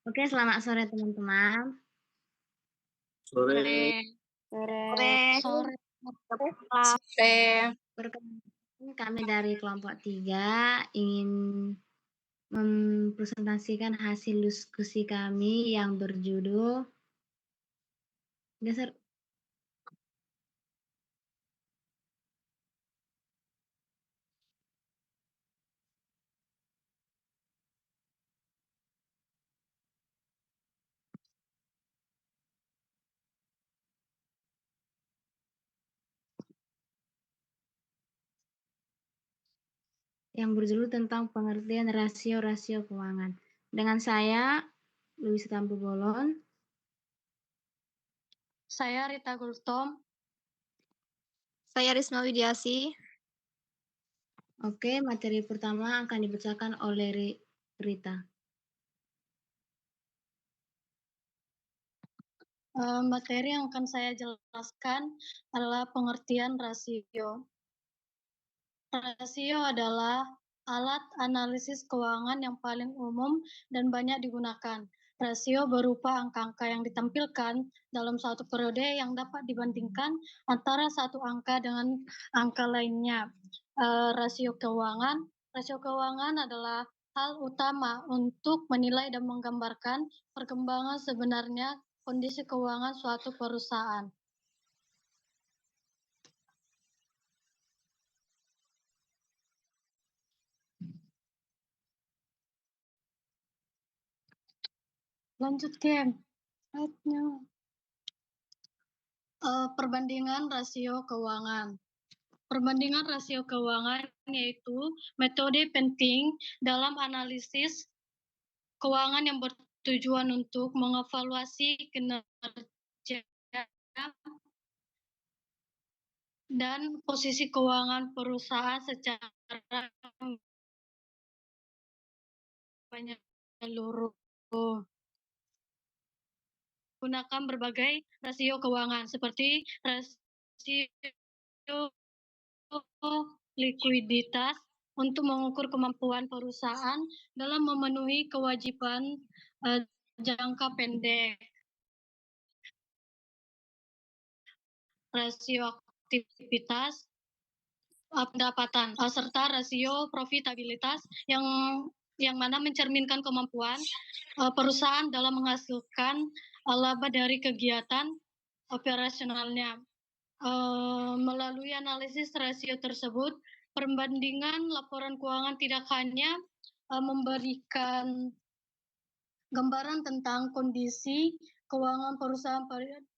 Oke, selamat sore teman-teman. Sore. Sore. Sore. Sore. Perkenalkan kami dari kelompok 3 ingin mempresentasikan hasil diskusi kami yang berjudul tentang pengertian rasio-rasio keuangan. Dengan saya, Louis Tampu Bolon. Saya Rita Gultom. Saya Risma Widiasi. Oke, materi pertama akan dibacakan oleh Rita. Materi yang akan saya jelaskan adalah pengertian rasio. Rasio adalah alat analisis keuangan yang paling umum dan banyak digunakan. Rasio berupa angka-angka yang ditampilkan dalam suatu periode yang dapat dibandingkan antara satu angka dengan angka lainnya. Rasio keuangan adalah hal utama untuk menilai dan menggambarkan perkembangan sebenarnya kondisi keuangan suatu perusahaan. Lanjut, Game. Perbandingan rasio keuangan. Perbandingan rasio keuangan yaitu metode penting dalam analisis keuangan yang bertujuan untuk mengevaluasi kinerja dan posisi keuangan perusahaan secara menyeluruh. Gunakan berbagai rasio keuangan seperti rasio likuiditas untuk mengukur kemampuan perusahaan dalam memenuhi kewajiban jangka pendek. Rasio aktivitas pendapatan serta rasio profitabilitas yang mana mencerminkan kemampuan perusahaan dalam menghasilkan laba dari kegiatan operasionalnya. Melalui analisis rasio tersebut, perbandingan laporan keuangan tidak hanya memberikan gambaran tentang kondisi keuangan perusahaan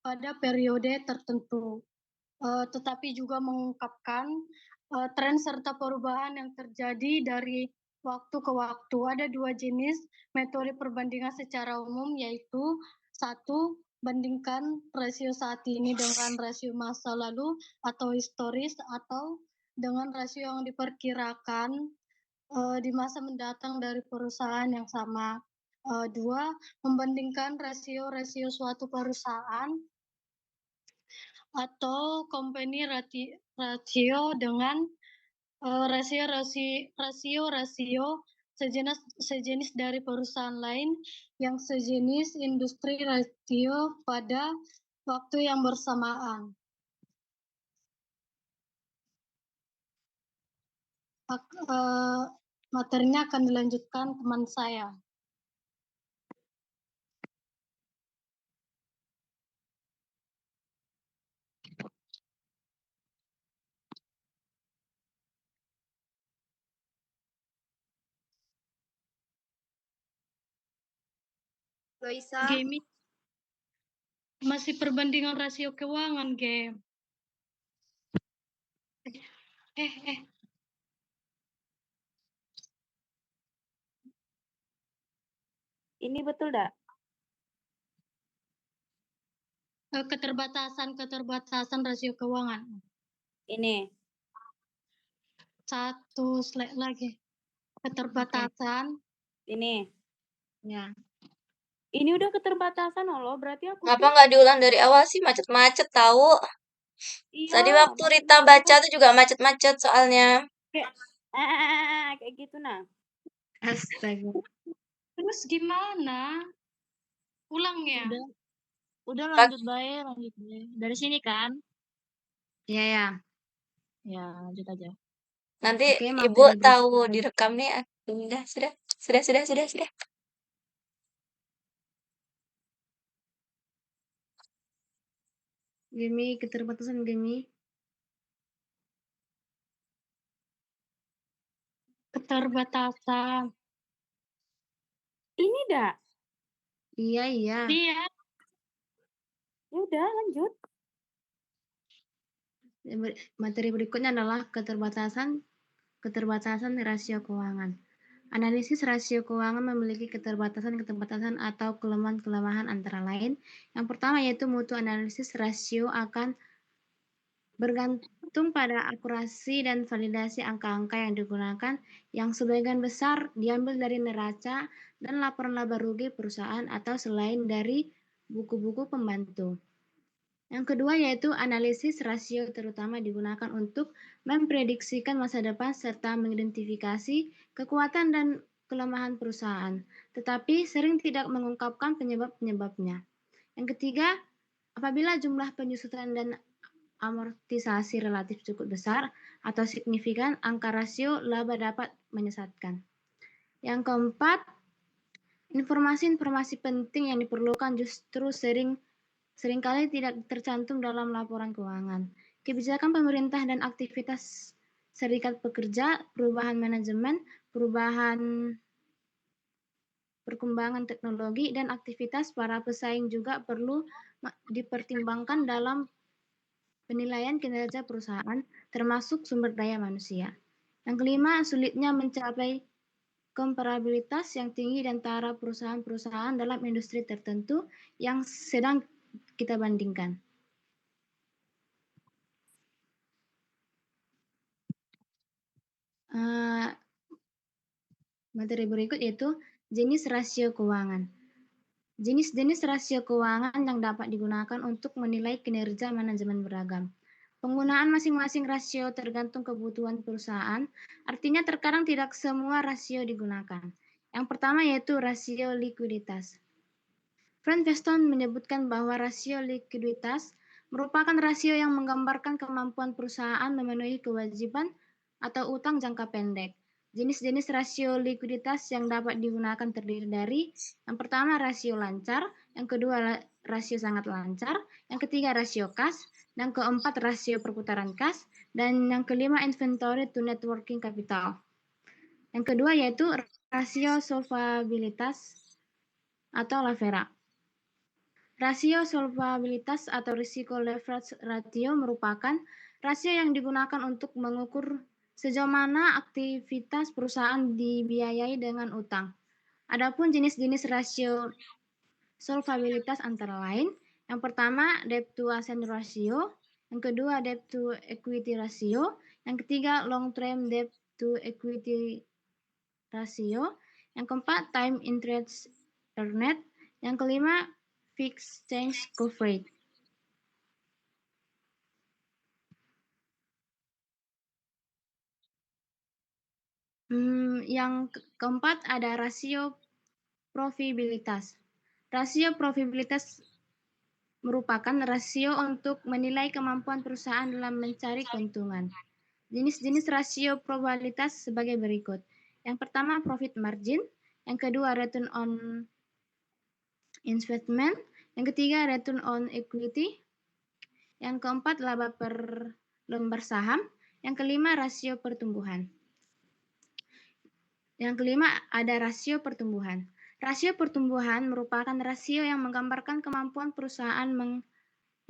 pada periode tertentu, tetapi juga mengungkapkan tren serta perubahan yang terjadi dari waktu ke waktu. Ada dua jenis metode perbandingan secara umum, yaitu satu, bandingkan rasio saat ini dengan rasio masa lalu atau historis, atau dengan rasio yang diperkirakan di masa mendatang dari perusahaan yang sama. Dua, membandingkan rasio-rasio suatu perusahaan atau company ratio dengan rasio sejenis dari perusahaan lain yang sejenis industri ratio pada waktu yang bersamaan. Materinya akan dilanjutkan teman saya. Loisa. Game masih perbandingan rasio keuangan, Game. Ini betul dah? Keterbatasan rasio keuangan. Ini. Satu slide lagi. Keterbatasan. Ini. Ya. Ini udah keterbatasan loh, berarti aku Kenapa nggak diulang dari awal sih? Macet-macet tahu. Iya. Tadi waktu Rita baca tuh juga macet-macet soalnya. Kayak gitu nah. Astaga. Terus gimana? ulang ya? Udah Pak, lanjut bae. Dari sini kan? Iya ya. Ya, lanjut aja. nanti Oke, Ibu materi tahu berikutnya. direkam nih. Sudah. Gemi, keterbatasan Gemi. Keterbatasan. Ini dah. Iya. Iya. Ya udah lanjut. Materi berikutnya adalah keterbatasan rasio keuangan. Analisis rasio keuangan memiliki keterbatasan atau kelemahan-kelemahan antara lain. Yang pertama yaitu mutu analisis rasio akan bergantung pada akurasi dan validasi angka-angka yang digunakan, yang sebagian besar diambil dari neraca dan laporan laba rugi perusahaan atau selain dari buku-buku pembantu. Yang kedua yaitu analisis rasio terutama digunakan untuk memprediksikan masa depan serta mengidentifikasi kekuatan dan kelemahan perusahaan, tetapi sering tidak mengungkapkan penyebab-penyebabnya. Yang ketiga, apabila jumlah penyusutan dan amortisasi relatif cukup besar atau signifikan, angka rasio laba dapat menyesatkan. Yang keempat, informasi-informasi penting yang diperlukan justru seringkali tidak tercantum dalam laporan keuangan. Kebijakan pemerintah dan aktivitas serikat pekerja, perubahan manajemen, perubahan perkembangan teknologi, dan aktivitas para pesaing juga perlu dipertimbangkan dalam penilaian kinerja perusahaan, termasuk sumber daya manusia. Yang kelima, sulitnya mencapai komparabilitas yang tinggi di antara perusahaan-perusahaan dalam industri tertentu yang sedang kita bandingkan. Materi berikut yaitu jenis rasio keuangan. Jenis-jenis rasio keuangan yang dapat digunakan untuk menilai kinerja manajemen beragam. Penggunaan masing-masing rasio tergantung kebutuhan perusahaan, artinya terkadang tidak semua rasio digunakan. Yang pertama yaitu rasio likuiditas. Frank Weston menyebutkan bahwa rasio likuiditas merupakan rasio yang menggambarkan kemampuan perusahaan memenuhi kewajiban atau utang jangka pendek. Jenis-jenis rasio likuiditas yang dapat digunakan terdiri dari yang pertama rasio lancar, yang kedua rasio sangat lancar, yang ketiga rasio kas, yang keempat rasio perputaran kas, dan yang kelima inventory to net working capital. Yang kedua yaitu rasio solvabilitas atau LAVERA. Rasio solvabilitas atau risiko leverage ratio merupakan rasio yang digunakan untuk mengukur sejauh mana aktivitas perusahaan dibiayai dengan utang. Adapun jenis-jenis rasio solvabilitas antara lain, yang pertama debt to asset ratio, yang kedua debt to equity ratio, yang ketiga long term debt to equity ratio, yang keempat time interest earned, yang kelima fixed change coverage. Yang keempat ada rasio profitabilitas. Rasio profitabilitas merupakan rasio untuk menilai kemampuan perusahaan dalam mencari keuntungan. Jenis-jenis rasio probabilitas sebagai berikut. Yang pertama profit margin, yang kedua return on investment, yang ketiga return on equity, yang keempat laba per lembar saham, yang kelima rasio pertumbuhan. Yang kelima ada rasio pertumbuhan. Rasio pertumbuhan merupakan rasio yang menggambarkan kemampuan perusahaan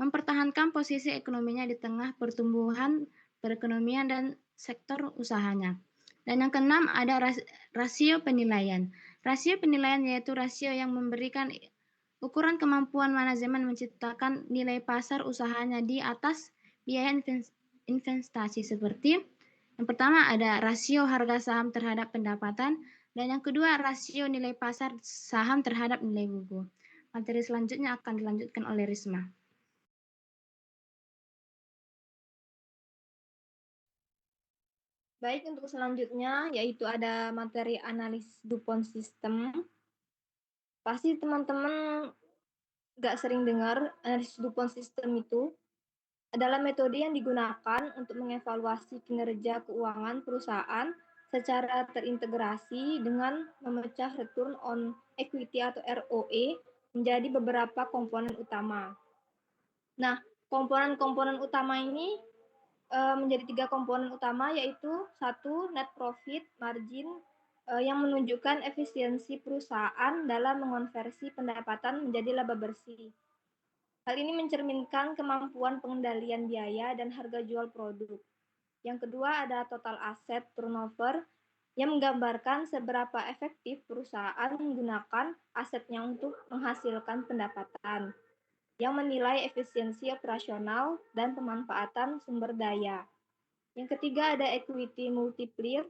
mempertahankan posisi ekonominya di tengah pertumbuhan perekonomian dan sektor usahanya. Dan yang keenam ada rasio penilaian. Rasio penilaian yaitu rasio yang memberikan ukuran kemampuan manajemen menciptakan nilai pasar usahanya di atas biaya investasi seperti yang pertama ada rasio harga saham terhadap pendapatan, dan yang kedua rasio nilai pasar saham terhadap nilai buku. Materi selanjutnya akan dilanjutkan oleh Risma. Baik, untuk selanjutnya yaitu ada materi analisis DuPont System. Pasti teman-teman nggak sering dengar, analisis DuPont System itu adalah metode yang digunakan untuk mengevaluasi kinerja keuangan perusahaan secara terintegrasi dengan memecah return on equity atau ROE menjadi beberapa komponen utama. Nah, komponen-komponen utama ini menjadi 3 komponen utama, yaitu 1 net profit margin yang menunjukkan efisiensi perusahaan dalam mengonversi pendapatan menjadi laba bersih. Hal ini mencerminkan kemampuan pengendalian biaya dan harga jual produk. Yang kedua ada total asset turnover yang menggambarkan seberapa efektif perusahaan menggunakan asetnya untuk menghasilkan pendapatan, yang menilai efisiensi operasional dan pemanfaatan sumber daya. Yang ketiga ada equity multiplier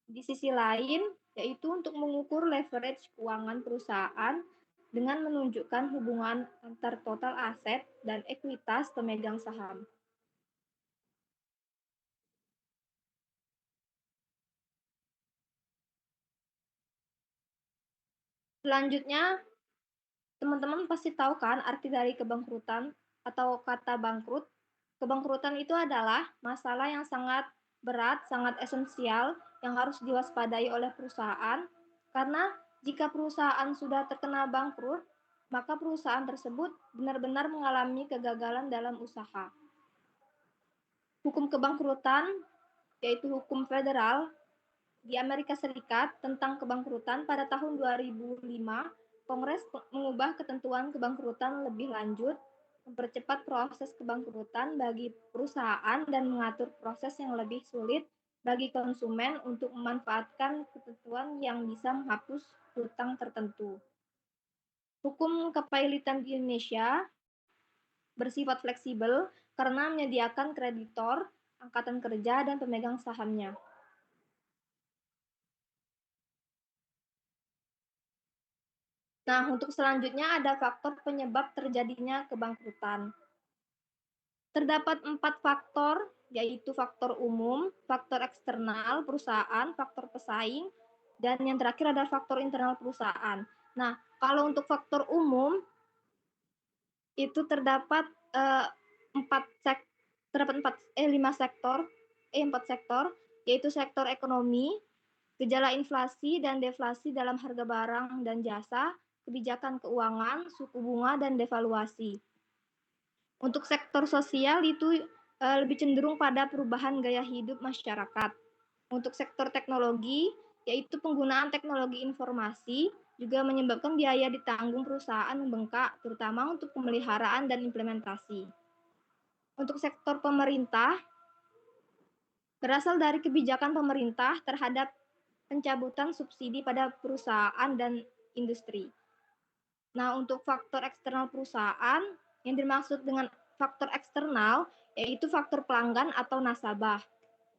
di sisi lain, yaitu untuk mengukur leverage keuangan perusahaan dengan menunjukkan hubungan antar total aset dan ekuitas pemegang saham. Selanjutnya, teman-teman pasti tahu kan arti dari kebangkrutan atau kata bangkrut. Kebangkrutan itu adalah masalah yang sangat berat, sangat esensial yang harus diwaspadai oleh perusahaan, karena jika perusahaan sudah terkena bangkrut, maka perusahaan tersebut benar-benar mengalami kegagalan dalam usaha. Hukum kebangkrutan, yaitu hukum federal di Amerika Serikat tentang kebangkrutan pada tahun 2005, Kongres mengubah ketentuan kebangkrutan lebih lanjut, mempercepat proses kebangkrutan bagi perusahaan dan mengatur proses yang lebih sulit bagi konsumen untuk memanfaatkan ketentuan yang bisa menghapus hutang tertentu. Hukum kepahilitan di Indonesia bersifat fleksibel karena menyediakan kreditor, angkatan kerja, dan pemegang sahamnya. Nah, untuk selanjutnya ada faktor penyebab terjadinya kebangkrutan. Terdapat 4 faktor, yaitu faktor umum, faktor eksternal perusahaan, faktor pesaing, dan yang terakhir adalah faktor internal perusahaan. Nah, kalau untuk faktor umum itu terdapat 5 sektor, 4 sektor, yaitu sektor ekonomi, gejala inflasi dan deflasi dalam harga barang dan jasa, kebijakan keuangan, suku bunga, dan devaluasi. Untuk sektor sosial itu lebih cenderung pada perubahan gaya hidup masyarakat. Untuk sektor teknologi, yaitu penggunaan teknologi informasi, juga menyebabkan biaya ditanggung perusahaan membengkak, terutama untuk pemeliharaan dan implementasi. Untuk sektor pemerintah, berasal dari kebijakan pemerintah terhadap pencabutan subsidi pada perusahaan dan industri. Nah, untuk faktor eksternal perusahaan, yang dimaksud dengan faktor eksternal yaitu faktor pelanggan atau nasabah.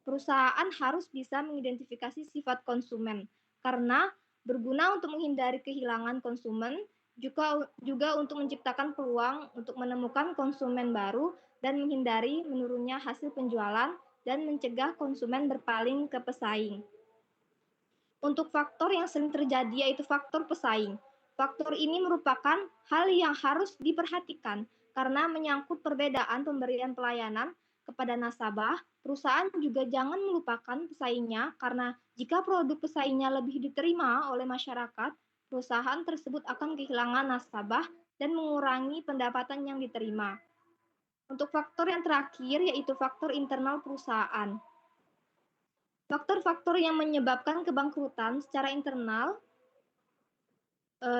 Perusahaan harus bisa mengidentifikasi sifat konsumen karena berguna untuk menghindari kehilangan konsumen, juga untuk menciptakan peluang untuk menemukan konsumen baru dan menghindari menurunnya hasil penjualan dan mencegah konsumen berpaling ke pesaing. Untuk faktor yang sering terjadi yaitu faktor pesaing. Faktor ini merupakan hal yang harus diperhatikan karena menyangkut perbedaan pemberian pelayanan kepada nasabah. Perusahaan juga jangan melupakan pesaingnya karena jika produk pesaingnya lebih diterima oleh masyarakat, perusahaan tersebut akan kehilangan nasabah dan mengurangi pendapatan yang diterima. Untuk faktor yang terakhir yaitu faktor internal perusahaan. Faktor-faktor yang menyebabkan kebangkrutan secara internal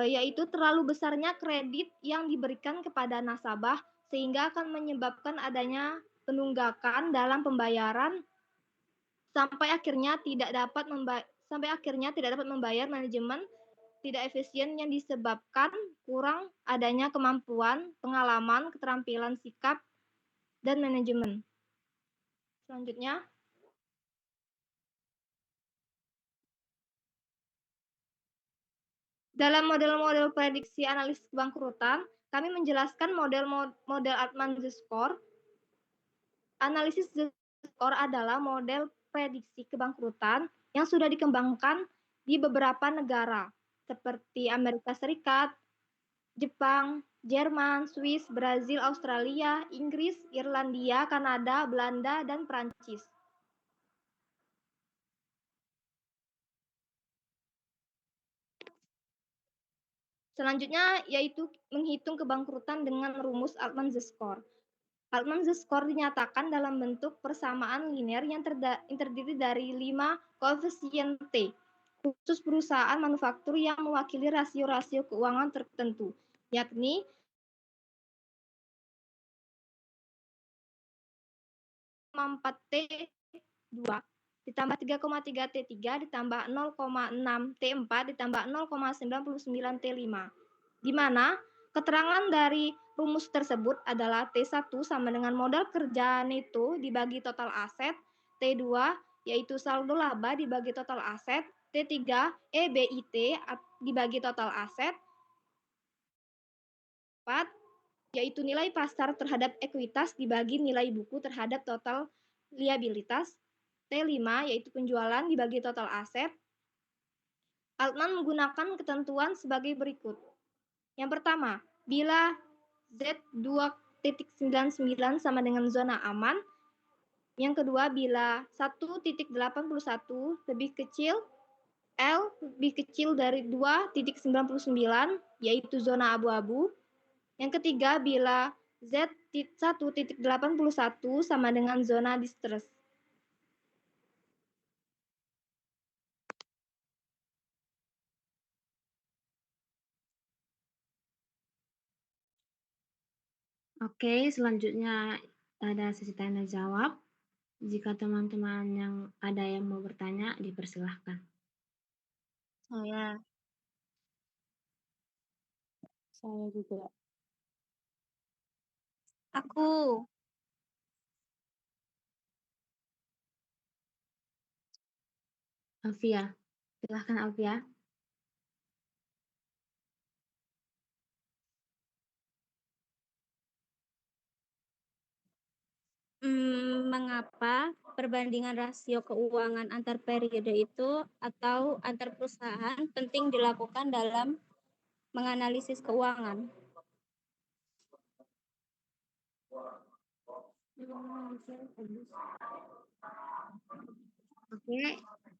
yaitu terlalu besarnya kredit yang diberikan kepada nasabah sehingga akan menyebabkan adanya penunggakan dalam pembayaran sampai akhirnya tidak dapat membayar manajemen tidak efisien yang disebabkan kurang adanya kemampuan, pengalaman, keterampilan sikap, dan manajemen. Selanjutnya, dalam model-model prediksi analisis kebangkrutan, kami menjelaskan model Altman-Score. Analisis score adalah model prediksi kebangkrutan yang sudah dikembangkan di beberapa negara seperti Amerika Serikat, Jepang, Jerman, Swiss, Brazil, Australia, Inggris, Irlandia, Kanada, Belanda, dan Prancis. Selanjutnya yaitu menghitung kebangkrutan dengan rumus Altman-Score. Altman-Score dinyatakan dalam bentuk persamaan linear yang terdiri dari 5 koefisien T, khusus perusahaan manufaktur yang mewakili rasio-rasio keuangan tertentu, yakni empat T2 ditambah 3,3 T3 ditambah 0,6 T4 ditambah 0,99 T5, di mana keterangan dari rumus tersebut adalah T1 sama dengan modal kerja neto dibagi total aset, T2 yaitu saldo laba dibagi total aset, T3 EBIT dibagi total aset, 4 yaitu nilai pasar terhadap ekuitas dibagi nilai buku terhadap total liabilitas, T5 yaitu penjualan dibagi total aset. Altman menggunakan ketentuan sebagai berikut. Yang pertama, bila Z2.99 sama dengan zona aman. Yang kedua, bila 1.81 lebih kecil, L lebih kecil dari 2.99 yaitu zona abu-abu. Yang ketiga, bila Z1.81 sama dengan zona distress. Oke, selanjutnya ada sesi tanya jawab. Jika teman-teman yang ada yang mau bertanya, dipersilahkan. Saya juga. Aku. Alfia, silahkan Alfia. Mengapa perbandingan rasio keuangan antar periode itu atau antar perusahaan penting dilakukan dalam menganalisis keuangan? Oke,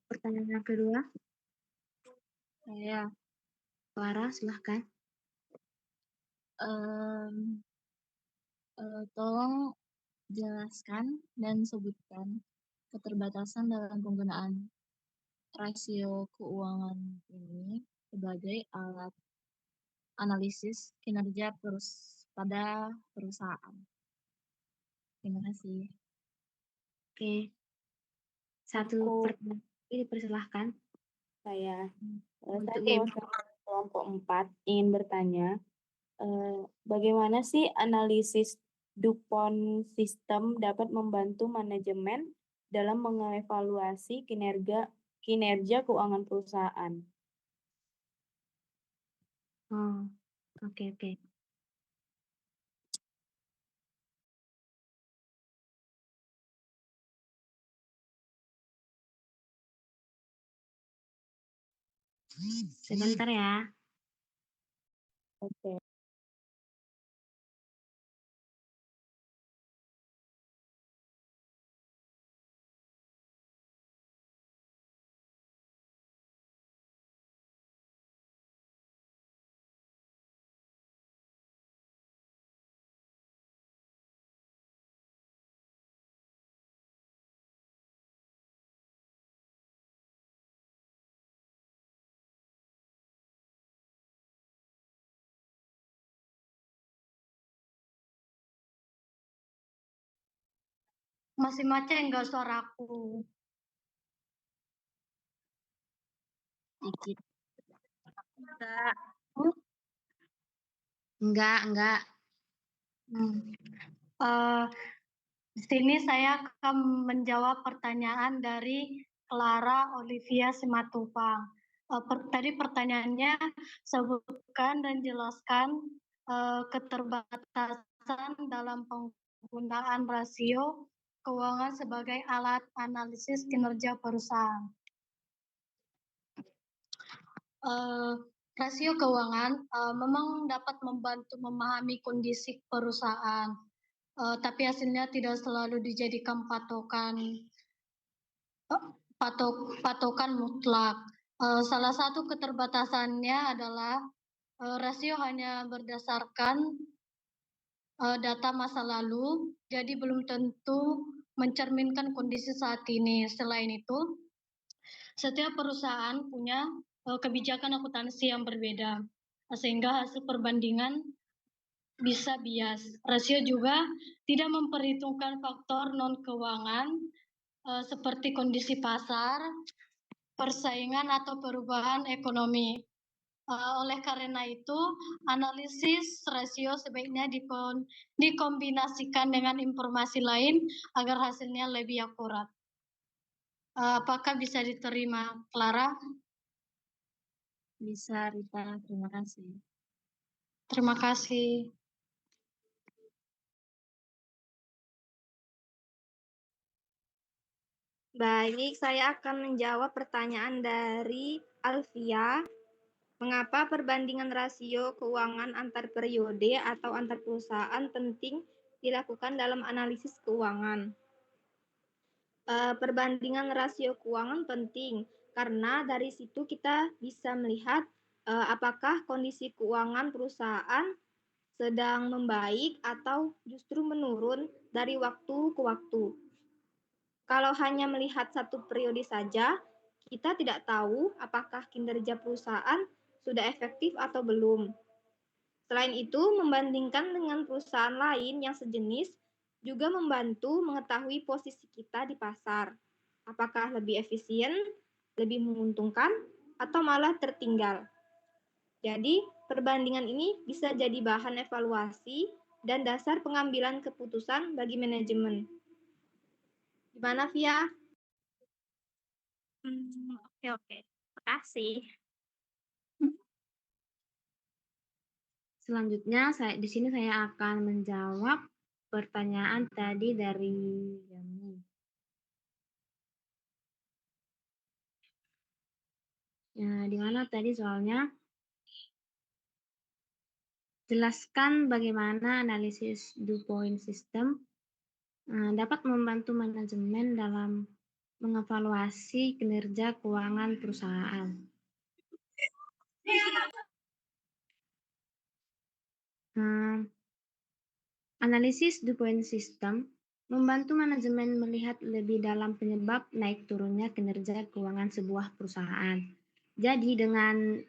pertanyaan yang kedua. Saya Clara, silahkan. tolong jelaskan dan sebutkan keterbatasan dalam penggunaan rasio keuangan ini sebagai alat analisis kinerja pada perusahaan. Terima kasih. Oke. Satu pertanyaan dipersilahkan. Saya Untuk kelompok 4 ingin bertanya, bagaimana sih analisis DuPont System dapat membantu manajemen dalam mengevaluasi kinerja keuangan perusahaan? Oh, oke. Sebentar ya. Oke. Masih macet enggak suaraku? Dikit. Enggak. Di sini saya akan menjawab pertanyaan dari Clara Olivia Simatupang. Tadi pertanyaannya, sebutkan dan jelaskan keterbatasan dalam penggunaan rasio keuangan sebagai alat analisis kinerja perusahaan. Rasio keuangan memang dapat membantu memahami kondisi perusahaan, tapi hasilnya tidak selalu dijadikan patokan mutlak. Salah satu keterbatasannya adalah rasio hanya berdasarkan data masa lalu, jadi belum tentu mencerminkan kondisi saat ini. Selain itu, setiap perusahaan punya kebijakan akuntansi yang berbeda, sehingga hasil perbandingan bisa bias. Rasio juga tidak memperhitungkan faktor non-keuangan seperti kondisi pasar, persaingan, atau perubahan ekonomi. Oleh karena itu, analisis rasio sebaiknya dikombinasikan dengan informasi lain agar hasilnya lebih akurat. Apakah bisa diterima, Clara? Bisa, Rita. Terima kasih. Terima kasih. Baik, saya akan menjawab pertanyaan dari Alfia. Mengapa perbandingan rasio keuangan antar periode atau antar perusahaan penting dilakukan dalam analisis keuangan? Perbandingan rasio keuangan penting karena dari situ kita bisa melihat apakah kondisi keuangan perusahaan sedang membaik atau justru menurun dari waktu ke waktu. Kalau hanya melihat satu periode saja, kita tidak tahu apakah kinerja perusahaan sudah efektif atau belum. Selain itu, membandingkan dengan perusahaan lain yang sejenis juga membantu mengetahui posisi kita di pasar. Apakah lebih efisien, lebih menguntungkan, atau malah tertinggal. Jadi, perbandingan ini bisa jadi bahan evaluasi dan dasar pengambilan keputusan bagi manajemen. Gimana, Via? Oke. Makasih. Selanjutnya, di sini saya akan menjawab pertanyaan tadi dari Yami. Nah, di mana tadi soalnya jelaskan bagaimana analisis DuPont System dapat membantu manajemen dalam mengevaluasi kinerja keuangan perusahaan. Analisis DuPont System membantu manajemen melihat lebih dalam penyebab naik turunnya kinerja keuangan sebuah perusahaan. Jadi dengan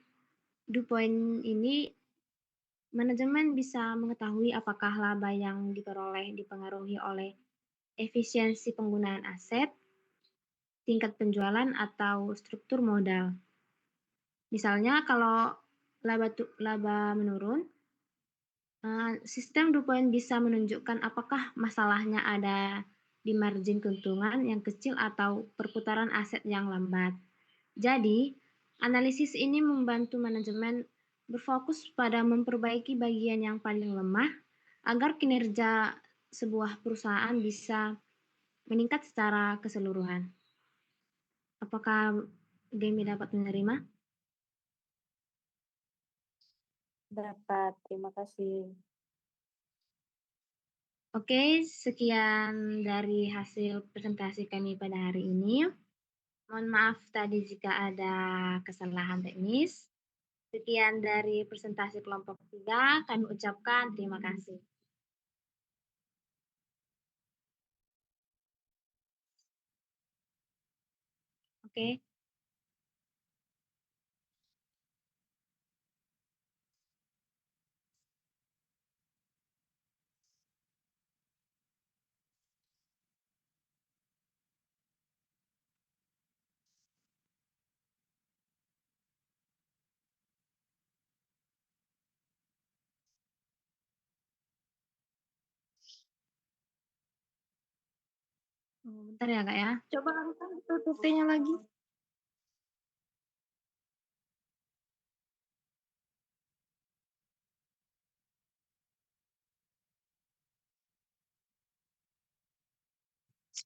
DuPont ini, manajemen bisa mengetahui apakah laba yang diperoleh dipengaruhi oleh efisiensi penggunaan aset, tingkat penjualan, atau struktur modal. Misalnya kalau laba menurun, sistem DuPont bisa menunjukkan apakah masalahnya ada di margin keuntungan yang kecil atau perputaran aset yang lambat. Jadi, analisis ini membantu manajemen berfokus pada memperbaiki bagian yang paling lemah agar kinerja sebuah perusahaan bisa meningkat secara keseluruhan. Apakah Demi dapat menerima? Dapat, terima kasih. Oke, sekian dari hasil presentasi kami pada hari ini. Mohon maaf tadi jika ada kesalahan teknis. Sekian dari presentasi kelompok 3, kami ucapkan terima kasih. Oke. Bentar ya, Kak ya. Coba lakukan PPT-nya lagi.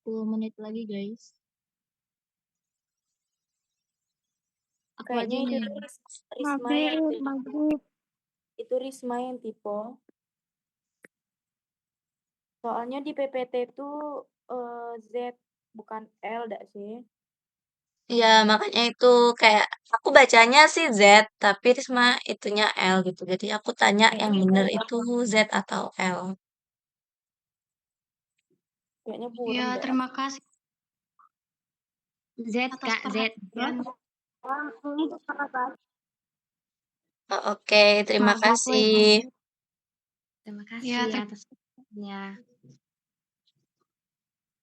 Menit lagi, guys. Aku aja Kayaknya ini. itu Risma yang itu Risma yang tipe. Soalnya di PPT itu Z bukan L dak sih? Ya, makanya itu kayak aku bacanya sih Z, tapi Risma itunya L gitu. Jadi aku tanya yang Kayaknya bener buram. itu Z atau L. Kayaknya buram Ya, dak. terima kasih Z, atas Kak, Z. perhatian. Oh, oke, terima Maaf, kasih. Terima Ya, kasih atas perhatiannya.